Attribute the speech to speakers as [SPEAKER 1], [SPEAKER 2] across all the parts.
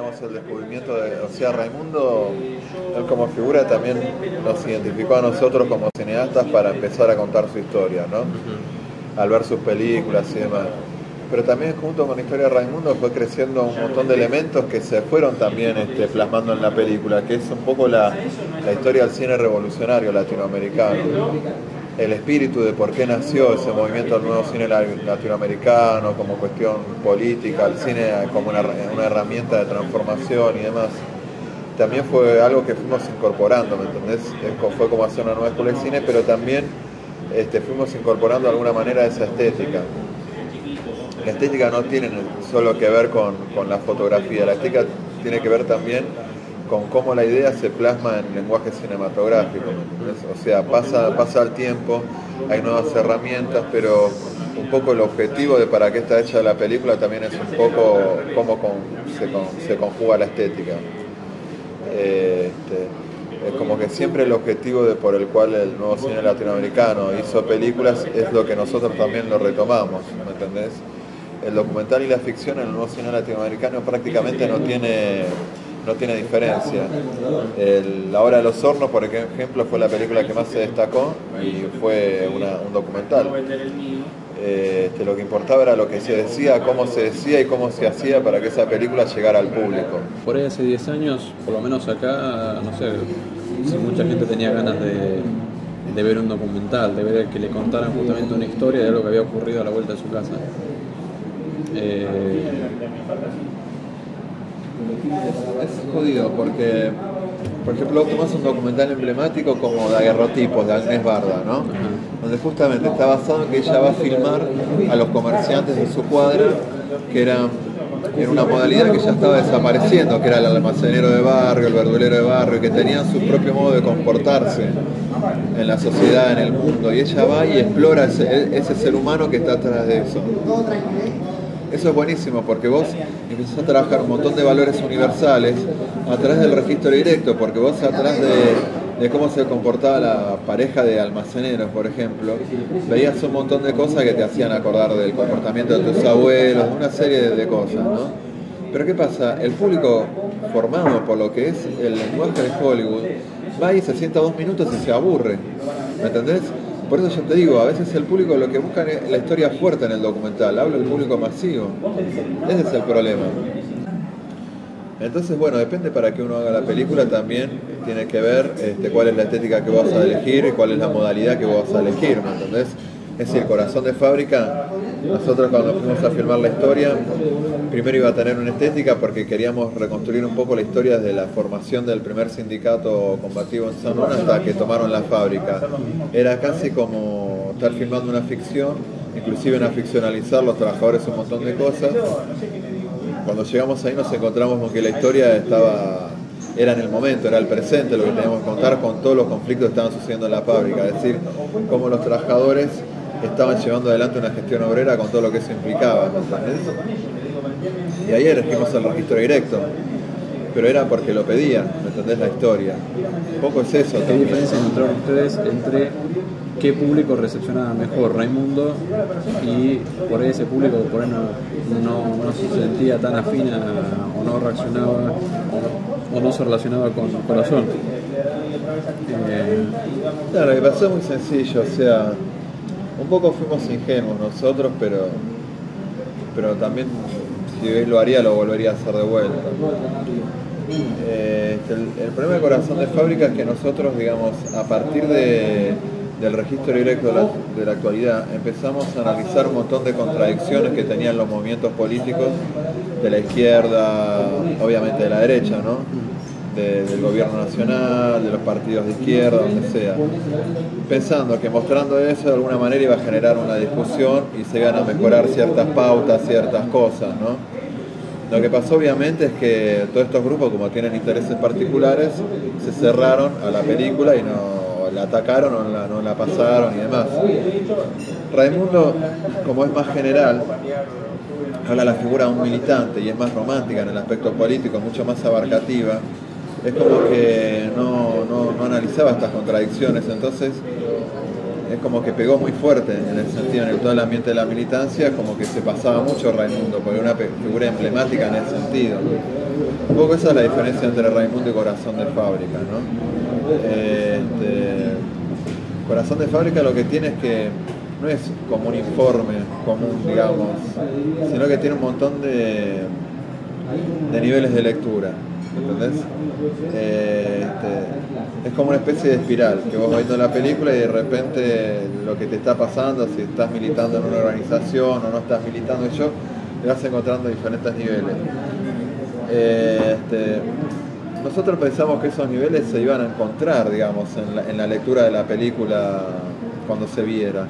[SPEAKER 1] digamos, el descubrimiento de, o sea, Raimundo, él como figura también nos identificó a nosotros como cineastas para empezar a contar su historia, ¿no? Al ver sus películas y demás. Pero también junto con la historia de Raimundo fue creciendo un montón de elementos que se fueron también plasmando en la película, que es un poco la historia del cine revolucionario latinoamericano. El espíritu de por qué nació ese movimiento del nuevo cine latinoamericano como cuestión política, el cine como una herramienta de transformación y demás. También fue algo que fuimos incorporando, ¿me entendés? Fue como hacer una nueva escuela de cine, pero también fuimos incorporando de alguna manera esa estética. La estética no tiene solo que ver con la fotografía, la estética tiene que ver también con cómo la idea se plasma en lenguaje cinematográfico. O sea, pasa el tiempo, hay nuevas herramientas, pero un poco el objetivo de para qué está hecha la película también es un poco cómo se conjuga la estética. Es como que siempre el objetivo por el cual el nuevo cine latinoamericano hizo películas es lo que nosotros también lo retomamos, ¿me entendés? El documental y la ficción en el nuevo cine latinoamericano prácticamente no tiene diferencia. La Hora de los Hornos, por ejemplo, fue la película que más se destacó y fue un documental. Lo que importaba era lo que se decía, cómo se decía y cómo se hacía para que esa película llegara al público.
[SPEAKER 2] Por ahí hace 10 años, por lo menos acá, no sé, si mucha gente tenía ganas de ver un documental, de ver que le contaran justamente una historia de algo que había ocurrido a la vuelta de su casa.
[SPEAKER 1] Es jodido porque, por ejemplo, tomás un documental emblemático como Daguerrotipos de Agnés Barda, ¿no? Donde justamente está basado en que ella va a filmar a los comerciantes de su cuadra, que eran una modalidad que ya estaba desapareciendo, que era el almacenero de barrio, el verdulero de barrio, que tenían su propio modo de comportarse en la sociedad, en el mundo, y ella va y explora ese ser humano que está atrás de eso. Eso es buenísimo porque vos empezás a trabajar un montón de valores universales a través del registro directo, porque vos a través de cómo se comportaba la pareja de almaceneros, por ejemplo, veías un montón de cosas que te hacían acordar del comportamiento de tus abuelos, de una serie de cosas, ¿no? Pero ¿qué pasa? El público formado por lo que es el lenguaje de Hollywood va y se sienta 2 minutos y se aburre, ¿me entendés? Por eso yo te digo, a veces el público lo que busca es la historia fuerte en el documental, habla del público masivo. Ese es el problema. Entonces, bueno, depende para que uno haga la película, también tiene que ver cuál es la estética que vas a elegir y cuál es la modalidad que vas a elegir, ¿me entendés? Es decir, Corazón de Fábrica, nosotros cuando fuimos a filmar la historia, primero iba a tener una estética porque queríamos reconstruir un poco la historia desde la formación del primer sindicato combativo en San Juan hasta que tomaron la fábrica. Era casi como estar filmando una ficción, inclusive en ficcionalizar los trabajadores un montón de cosas. Cuando llegamos ahí nos encontramos con que la historia era en el momento, era el presente, lo que teníamos que contar con todos los conflictos que estaban sucediendo en la fábrica, es decir, cómo los trabajadores estaban llevando adelante una gestión obrera con todo lo que eso implicaba, ¿entendés? Y ahí elegimos el registro directo, pero era porque lo pedían, ¿me entendés? La historia. Un poco es eso.
[SPEAKER 2] ¿Qué diferencia encontraron ustedes entre qué público recepcionaba mejor Raimundo y por ahí ese público por ahí no se sentía tan afín o no reaccionaba o no se relacionaba con Corazón?
[SPEAKER 1] Claro, me pasó muy sencillo, o sea, un poco fuimos ingenuos nosotros, pero también si lo haría lo volvería a hacer de vuelta. El problema de Corazón de Fábrica es que nosotros, digamos, a partir del registro directo de la actualidad, empezamos a analizar un montón de contradicciones que tenían los movimientos políticos de la izquierda, obviamente de la derecha, ¿no? Del gobierno nacional, de los partidos de izquierda, donde sea, pensando que mostrando eso de alguna manera iba a generar una discusión y se iban a mejorar ciertas pautas, ciertas cosas, ¿no? Lo que pasó obviamente es que todos estos grupos, como tienen intereses particulares, se cerraron a la película y no la atacaron, no la pasaron y demás. Raimundo, como es más general, habla la figura de un militante y es más romántica en el aspecto político, mucho más abarcativa. Es como que no analizaba estas contradicciones, entonces es como que pegó muy fuerte en el sentido, en todo el ambiente de la militancia, como que se pasaba mucho Raimundo, porque era una figura emblemática en ese sentido. Un poco esa es la diferencia entre Raimundo y Corazón de Fábrica, ¿no? Corazón de Fábrica lo que tiene es que no es como un informe común, digamos, sino que tiene un montón de niveles de lectura, ¿entendés? Es como una especie de espiral, que vos vas viendo la película y de repente lo que te está pasando, si estás militando en una organización o no estás militando, te vas encontrando diferentes niveles. Nosotros pensamos que esos niveles se iban a encontrar, digamos, en la lectura de la película cuando se viera,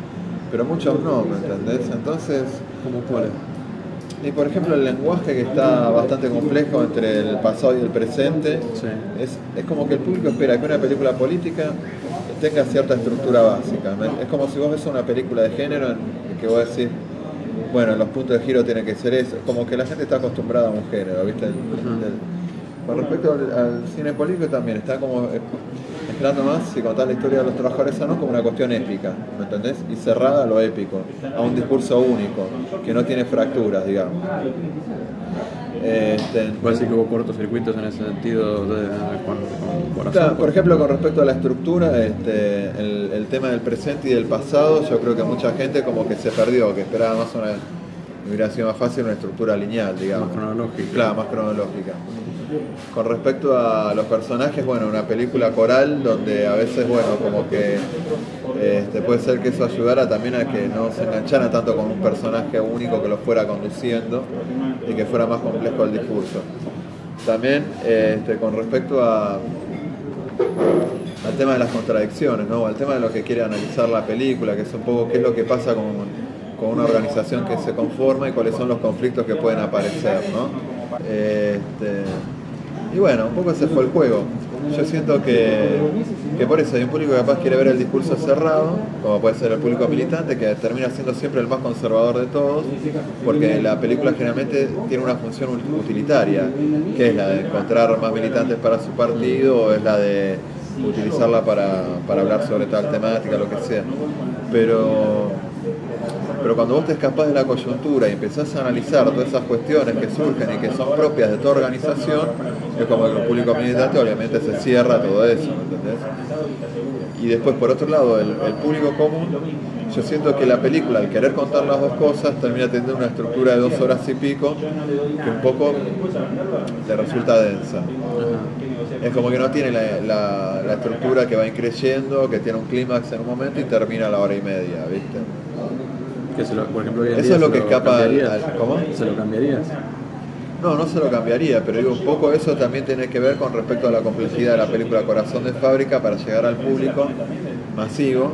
[SPEAKER 1] pero muchos no, ¿me entendés? Entonces,
[SPEAKER 2] ¿cómo cuál?
[SPEAKER 1] Y por ejemplo el lenguaje, que está bastante complejo entre el pasado y el presente,
[SPEAKER 2] sí.
[SPEAKER 1] es como que el público espera que una película política tenga cierta estructura básica. Es como si vos ves una película de género en que vos decís, bueno, los puntos de giro tienen que ser eso, como que la gente está acostumbrada a un género, ¿viste? Con respecto al cine político también está como mezclando más, si contás la historia de los trabajadores sanos, como una cuestión épica, ¿me entendés? Y cerrada a lo épico, a un discurso único, que no tiene fracturas, digamos.
[SPEAKER 2] Puede decir que hubo cortocircuitos en ese sentido con Corazón.
[SPEAKER 1] Claro, por ejemplo, con respecto a la estructura, el tema del presente y del pasado, yo creo que mucha gente como que se perdió, que esperaba más hubiera sido más fácil una estructura lineal, digamos.
[SPEAKER 2] Más cronológica.
[SPEAKER 1] Claro, más cronológica. Con respecto a los personajes, bueno, una película coral donde a veces, bueno, como que puede ser que eso ayudara también a que no se enganchara tanto con un personaje único que lo fuera conduciendo y que fuera más complejo el discurso. También con respecto al tema de las contradicciones, ¿no? Al tema de lo que quiere analizar la película, que es un poco qué es lo que pasa con una organización que se conforma y cuáles son los conflictos que pueden aparecer, ¿no? Y bueno, un poco ese fue el juego. Yo siento que por eso hay un público que capaz quiere ver el discurso cerrado, como puede ser el público militante, que termina siendo siempre el más conservador de todos, porque la película generalmente tiene una función utilitaria, que es la de encontrar más militantes para su partido, o es la de utilizarla para hablar sobre tal temática, lo que sea. Pero cuando vos te escapás de la coyuntura y empezás a analizar todas esas cuestiones que surgen y que son propias de toda organización, es como que el público militante obviamente se cierra todo eso, ¿entendés? Y después, por otro lado, el público común, yo siento que la película, al querer contar las dos cosas, termina teniendo una estructura de 2 horas y pico que un poco te resulta densa. Es como que no tiene la estructura que va increyendo, que tiene un clímax en un momento y termina a la hora y media, ¿viste?
[SPEAKER 2] Por ejemplo, hoy en
[SPEAKER 1] eso
[SPEAKER 2] día
[SPEAKER 1] es lo que escapa ¿cómo?
[SPEAKER 2] ¿Se lo cambiarías?
[SPEAKER 1] No se lo cambiaría, pero digo, un poco eso también tiene que ver con respecto a la complejidad de la película Corazón de Fábrica para llegar al público masivo,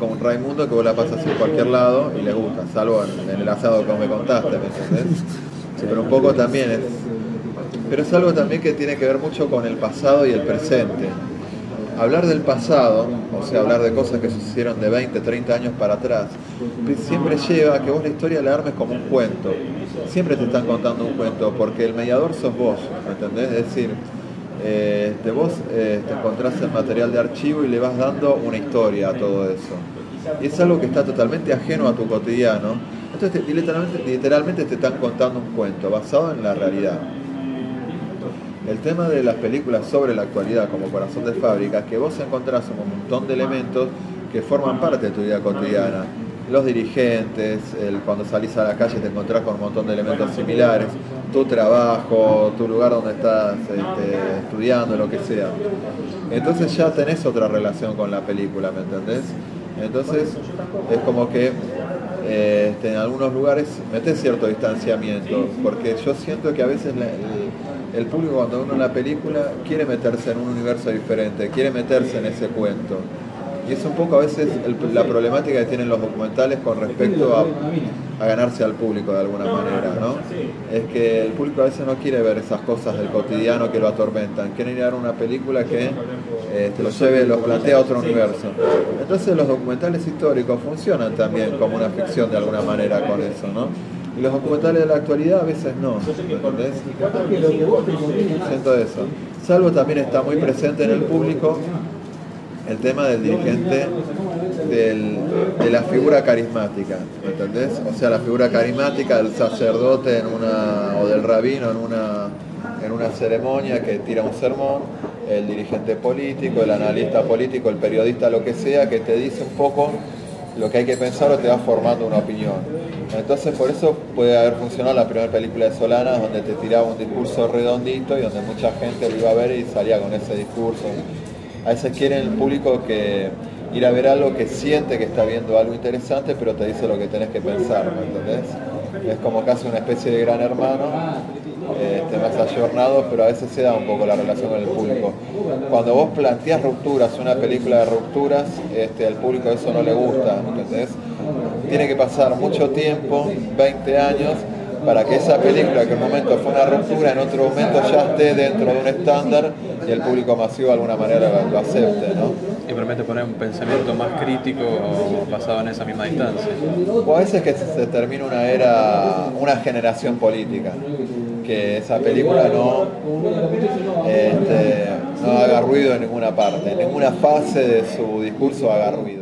[SPEAKER 1] con Raimundo, que vos la pasas en cualquier lado y le gusta, salvo en el asado como me contaste, ¿me entendés? Sí, pero un poco también pero es algo también que tiene que ver mucho con el pasado y el presente. Hablar del pasado, o sea, hablar de cosas que sucedieron de 20, 30 años para atrás, siempre lleva a que vos la historia la armes como un cuento. Siempre te están contando un cuento, porque el mediador sos vos, ¿entendés? Es decir, vos te encontrás el material de archivo y le vas dando una historia a todo eso. Y es algo que está totalmente ajeno a tu cotidiano. Entonces, literalmente te están contando un cuento basado en la realidad. El tema de las películas sobre la actualidad, como Corazón de Fábrica, es que vos encontrás un montón de elementos que forman parte de tu vida cotidiana. Los dirigentes, cuando salís a la calle te encontrás con un montón de elementos similares, tu trabajo, tu lugar donde estás estudiando, lo que sea. Entonces ya tenés otra relación con la película, ¿me entendés? Entonces es como que en algunos lugares metés cierto distanciamiento, porque yo siento que a veces el público, cuando uno en la película quiere meterse en un universo diferente, quiere meterse en ese cuento. Y es un poco a veces la problemática que tienen los documentales con respecto a ganarse al público de alguna manera, ¿no? Es que el público a veces no quiere ver esas cosas del cotidiano que lo atormentan, quieren ir a ver una película que los plantea a otro universo. Entonces los documentales históricos funcionan también como una ficción de alguna manera con eso, ¿no? Y los documentales de la actualidad a veces no, ¿entendés? Siento eso. Salvo también está muy presente en el público el tema del dirigente, de la figura carismática, ¿me entendés? O sea, la figura carismática del sacerdote o del rabino en en una ceremonia que tira un sermón, el dirigente político, el analista político, el periodista, lo que sea, que te dice un poco lo que hay que pensar o te va formando una opinión. Entonces por eso puede haber funcionado la primera película de Solanas, donde te tiraba un discurso redondito y donde mucha gente lo iba a ver y salía con ese discurso. A veces quiere el público que ir a ver algo que siente que está viendo algo interesante, pero te dice lo que tenés que pensar, ¿me entendés? Es como casi una especie de Gran Hermano, más ayornado, pero a veces se da un poco la relación con el público. Cuando vos planteás rupturas, una película de rupturas, al público eso no le gusta, ¿entendés? Tiene que pasar mucho tiempo, 20 años, para que esa película, que en un momento fue una ruptura, en otro momento ya esté dentro de un estándar y el público masivo de alguna manera lo acepte, ¿no?
[SPEAKER 2] Y permite poner un pensamiento más crítico basado en esa misma distancia.
[SPEAKER 1] O a veces que se termina una generación política, que esa película no haga ruido en ninguna parte, en ninguna fase de su discurso haga ruido.